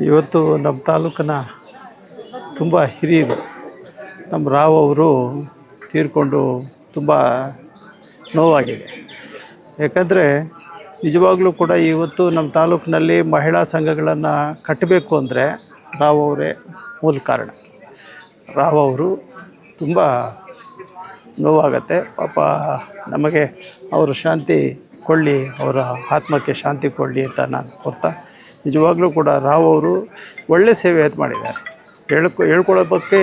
ಇವತ್ತು ನಮ್ಮ ತಾಲೂಕಿನ ತುಂಬ ಹಿರಿಯರು ನಮ್ಮ ರಾವ್ ಅವರು ತೀರ್ಕೊಂಡು ತುಂಬ ನೋವಾಗಿದೆ. ಯಾಕಂದರೆ ನಿಜವಾಗ್ಲೂ ಕೂಡ ಇವತ್ತು ನಮ್ಮ ತಾಲೂಕಿನಲ್ಲಿ ಮಹಿಳಾ ಸಂಘಗಳನ್ನು ಕಟ್ಟಬೇಕು ಅಂದರೆ ರಾವ್ ಅವರೇ ಮೂಲ ಕಾರಣ. ರಾವ್ ಅವರು ತುಂಬ ನೋವಾಗತ್ತೆ ಪಾಪ. ನಮಗೆ ಅವರು ಶಾಂತಿ ಕೊಳ್ಳಿ, ಅವರ ಆತ್ಮಕ್ಕೆ ಶಾಂತಿ ಕೊಡಲಿ ಅಂತ ನಾನು ಕೊಡ್ತಾ, ನಿಜವಾಗ್ಲೂ ಕೂಡ ರಾವ್ ಅವರು ಒಳ್ಳೆ ಸೇವೆ ಮಾಡಿದ್ದಾರೆ. ಹೇಳ್ಕೊಳ್ಳೋ ಬಗ್ಗೆ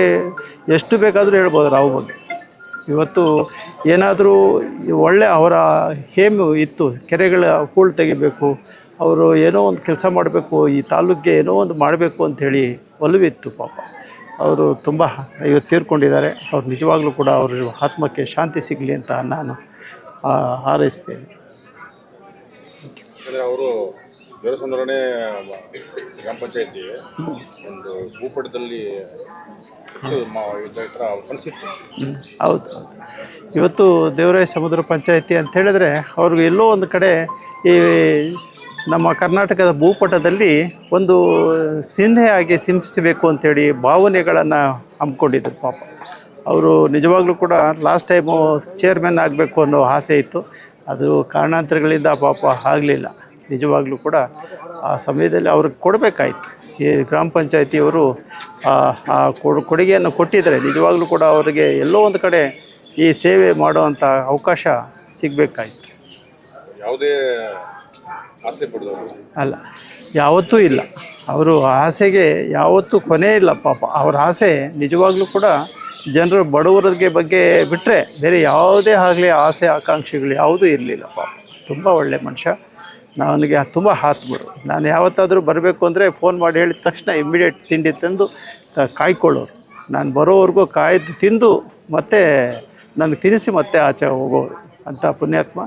ಎಷ್ಟು ಬೇಕಾದರೂ ಹೇಳ್ಬೋದು ರಾವ್ ಬಗ್ಗೆ. ಇವತ್ತು ಏನಾದರೂ ಒಳ್ಳೆ ಅವರ ಹೇಮು ಇತ್ತು, ಕೆರೆಗಳ ಹೂಳು ತೆಗಿಬೇಕು, ಅವರು ಏನೋ ಒಂದು ಕೆಲಸ ಮಾಡಬೇಕು, ಈ ತಾಲೂಕಿಗೆ ಏನೋ ಒಂದು ಮಾಡಬೇಕು ಅಂಥೇಳಿ ಒಲವಿತ್ತು ಪಾಪ. ಅವರು ತುಂಬ ಇವತ್ತು ತೀರ್ಕೊಂಡಿದ್ದಾರೆ. ಅವ್ರು ನಿಜವಾಗ್ಲೂ ಕೂಡ ಅವ್ರ ಆತ್ಮಕ್ಕೆ ಶಾಂತಿ ಸಿಗಲಿ ಅಂತ ನಾನು ಹಾರೈಸ್ತೇನೆ. ಅವರು ದೇವರಸಂದ್ರನೇ ಗ್ರಾಮ ಪಂಚಾಯತಿ ಒಂದು ಭೂಪಟದಲ್ಲಿ ಕನಸಿತ್ತು. ಹೌದು. ಇವತ್ತು ದೇವರಾಯ ಸಮುದ್ರ ಪಂಚಾಯತಿ ಅಂತ ಹೇಳಿದ್ರೆ ಅವ್ರಿಗೆ ಎಲ್ಲೋ ಒಂದು ಕಡೆ ಈ ನಮ್ಮ ಕರ್ನಾಟಕದ ಭೂಪಟದಲ್ಲಿ ಒಂದು ಚಿಹ್ನೆಯಾಗಿ ಸಿಂಹಿಸಬೇಕು ಅಂಥೇಳಿ ಭಾವನೆಗಳನ್ನು ಹಮ್ಮಿಕೊಂಡಿದ್ರು ಪಾಪ. ಅವರು ನಿಜವಾಗ್ಲೂ ಕೂಡ ಲಾಸ್ಟ್ ಟೈಮು ಚೇರ್ಮನ್ ಆಗಬೇಕು ಅನ್ನೋ ಆಸೆ ಇತ್ತು. ಅದು ಕಾರಣಾಂತರಗಳಿಂದ ಪಾಪ ಆಗಲಿಲ್ಲ. ನಿಜವಾಗ್ಲೂ ಕೂಡ ಆ ಸಮಯದಲ್ಲಿ ಅವ್ರಿಗೆ ಕೊಡಬೇಕಾಯ್ತು. ಈ ಗ್ರಾಮ ಪಂಚಾಯತಿಯವರು ಆ ಕೊಡುಗೆಯನ್ನು ಕೊಟ್ಟಿದ್ದಾರೆ. ನಿಜವಾಗ್ಲೂ ಕೂಡ ಅವರಿಗೆ ಎಲ್ಲೋ ಒಂದು ಕಡೆ ಈ ಸೇವೆ ಮಾಡುವಂಥ ಅವಕಾಶ ಸಿಗಬೇಕಾಯ್ತು. ಯಾವುದೇ ಆಸೆ ಪಡೆದವರು ಅಲ್ಲ, ಯಾವತ್ತೂ ಇಲ್ಲ. ಅವರು ಆಸೆಗೆ ಯಾವತ್ತೂ ಕೊನೆ ಇಲ್ಲ ಪಾಪ. ಅವರ ಆಸೆ ನಿಜವಾಗ್ಲೂ ಕೂಡ ಜನರು ಬಡವರಿಗೆ ಬಗ್ಗೆ ಬಿಟ್ಟರೆ ಬೇರೆ ಯಾವುದೇ ಆಗಲಿ ಆಸೆ ಆಕಾಂಕ್ಷೆಗಳು ಯಾವುದೂ ಇರಲಿಲ್ಲ ಪಾಪ. ತುಂಬ ಒಳ್ಳೆ ಮನುಷ್ಯ. ನನಗೆ ತುಂಬ ಹಾತ್ಬಿಡು. ನಾನು ಯಾವತ್ತಾದರೂ ಬರಬೇಕು ಅಂದರೆ ಫೋನ್ ಮಾಡಿ ಹೇಳಿದ ತಕ್ಷಣ ಇಮ್ಮಿಡಿಯೇಟ್ ತಿಂಡಿ ತಂದು ಕಾಯ್ಕೊಳ್ಳೋರು. ನಾನು ಬರೋವರೆಗೂ ಕಾಯ್ದು ತಿಂದು ಮತ್ತೆ ನನಗೆ ತಿನ್ನಿಸಿ ಮತ್ತೆ ಆಚೆ ಹೋಗೋರು ಅಂಥ ಪುಣ್ಯಾತ್ಮ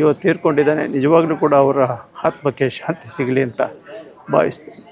ಇವತ್ತು ತೀರ್ಕೊಂಡಿದ್ದಾನೆ. ನಿಜವಾಗ್ಲೂ ಕೂಡ ಅವರ ಆತ್ಮಕ್ಕೆ ಶಾಂತಿ ಸಿಗಲಿ ಅಂತ ಭಾವಿಸ್ತೀನಿ.